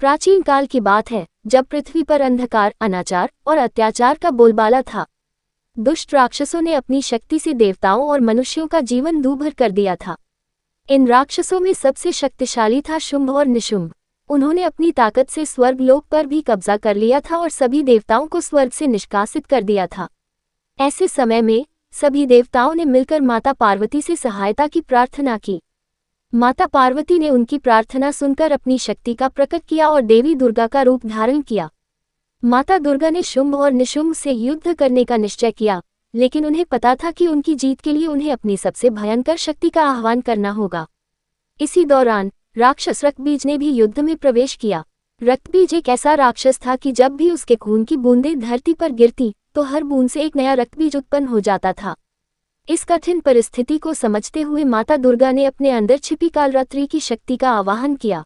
प्राचीन काल की बात है, जब पृथ्वी पर अंधकार, अनाचार और अत्याचार का बोलबाला था। दुष्ट राक्षसों ने अपनी शक्ति से देवताओं और मनुष्यों का जीवन दूभर कर दिया था। इन राक्षसों में सबसे शक्तिशाली था शुंभ और निशुंभ। उन्होंने अपनी ताकत से स्वर्ग लोक पर भी कब्जा कर लिया था और सभी देवताओं को स्वर्ग से निष्कासित कर दिया था। ऐसे समय में सभी देवताओं ने मिलकर माता पार्वती से सहायता की प्रार्थना की। माता पार्वती ने उनकी प्रार्थना सुनकर अपनी शक्ति का प्रकट किया और देवी दुर्गा का रूप धारण किया। माता दुर्गा ने शुंभ और निशुंभ से युद्ध करने का निश्चय किया, लेकिन उन्हें पता था कि उनकी जीत के लिए उन्हें अपनी सबसे भयंकर शक्ति का आह्वान करना होगा। इसी दौरान राक्षस रक्तबीज ने भी युद्ध में प्रवेश किया। रक्तबीज एक ऐसा राक्षस था कि जब भी उसके खून की बूंदें धरती पर गिरती तो हर बूंद से एक नया रक्तबीज उत्पन्न हो जाता था। इस कठिन परिस्थिति को समझते हुए माता दुर्गा ने अपने अंदर छिपी कालरात्रि की शक्ति का आवाहन किया।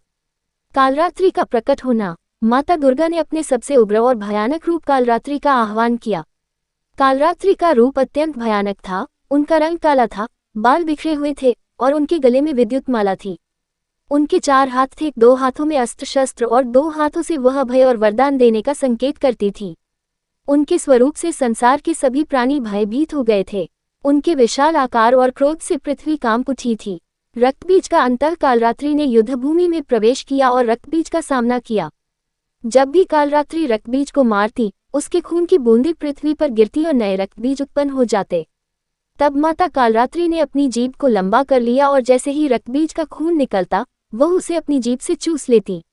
कालरात्रि का प्रकट होना। माता दुर्गा ने अपने सबसे उग्र और भयानक रूप कालरात्रि का आह्वान किया। कालरात्रि का रूप अत्यंत भयानक था। उनका रंग काला था, बाल बिखरे हुए थे और उनके गले में विद्युत माला थी। उनके 4 हाथ थे, 2 हाथों में अस्त्र शस्त्र और 2 हाथों से वह भय और वरदान देने का संकेत करती थी। उनके स्वरूप से संसार के सभी प्राणी भयभीत हो गए थे। उनके विशाल आकार और क्रोध से पृथ्वी कांप उठी थी। रक्तबीज का अंतः कालरात्रि ने युद्धभूमि में प्रवेश किया और रक्तबीज का सामना किया। जब भी कालरात्रि रक्तबीज को मारती, उसके खून की बूंदें पृथ्वी पर गिरती और नए रक्तबीज उत्पन्न हो जाते। तब माता कालरात्रि ने अपनी जीभ को लंबा कर लिया और जैसे ही रक्तबीज का खून निकलता, वह उसे अपनी जीभ से चूस लेती।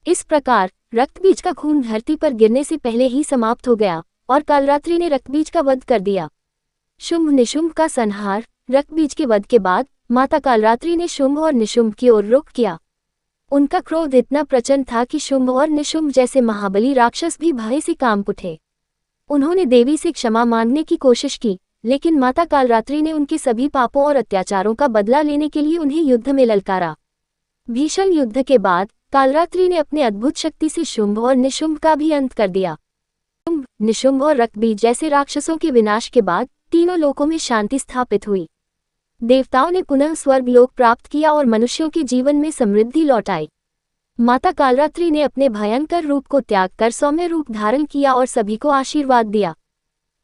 इस प्रकार रक्तबीज का खून धरती पर गिरने से पहले ही समाप्त हो गया और कालरात्रि ने रक्तबीज का वध कर दिया। शुंभ निशुंभ का संहार। रक्तबीज के वध के बाद माता कालरात्रि ने शुंभ और निशुंभ की ओर रुख किया। उनका क्रोध इतना प्रचंड था कि शुंभ और निशुंभ जैसे महाबली राक्षस भी भय से कांप उठे। उन्होंने देवी से क्षमा मांगने की कोशिश की, लेकिन माता कालरात्रि ने उनके सभी पापों और अत्याचारों का बदला लेने के लिए उन्हें युद्ध में ललकारा। भीषण युद्ध के बाद कालरात्रि ने अपने अद्भुत शक्ति से शुंभ और निशुंभ का भी अंत कर दिया। शुंभ, निशुंभ और रक्तबीज जैसे राक्षसों के विनाश के बाद तीनों लोकों में शांति स्थापित हुई। देवताओं ने पुनः स्वर्ग लोक प्राप्त किया और मनुष्यों के जीवन में समृद्धि लौट आई। माता कालरात्रि ने अपने भयंकर रूप को त्याग कर सौम्य रूप धारण किया और सभी को आशीर्वाद दिया।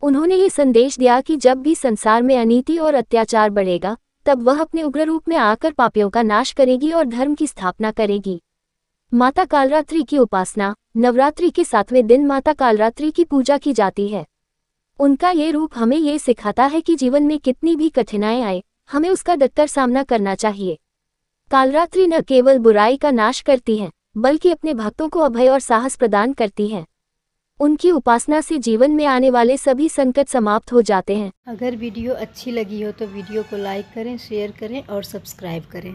उन्होंने ये संदेश दिया कि जब भी संसार में अनीति और अत्याचार बढ़ेगा, तब वह अपने उग्र रूप में आकर पापियों का नाश करेगी और धर्म की स्थापना करेगी। माता कालरात्रि की उपासना। नवरात्रि के 7वें दिन माता कालरात्रि की पूजा की जाती है। उनका ये रूप हमें ये सिखाता है कि जीवन में कितनी भी कठिनाई आए, हमें उसका डटकर सामना करना चाहिए। कालरात्रि न केवल बुराई का नाश करती हैं, बल्कि अपने भक्तों को अभय और साहस प्रदान करती हैं। उनकी उपासना से जीवन में आने वाले सभी संकट समाप्त हो जाते हैं। अगर वीडियो अच्छी लगी हो तो वीडियो को लाइक करें, शेयर करें और सब्सक्राइब करें।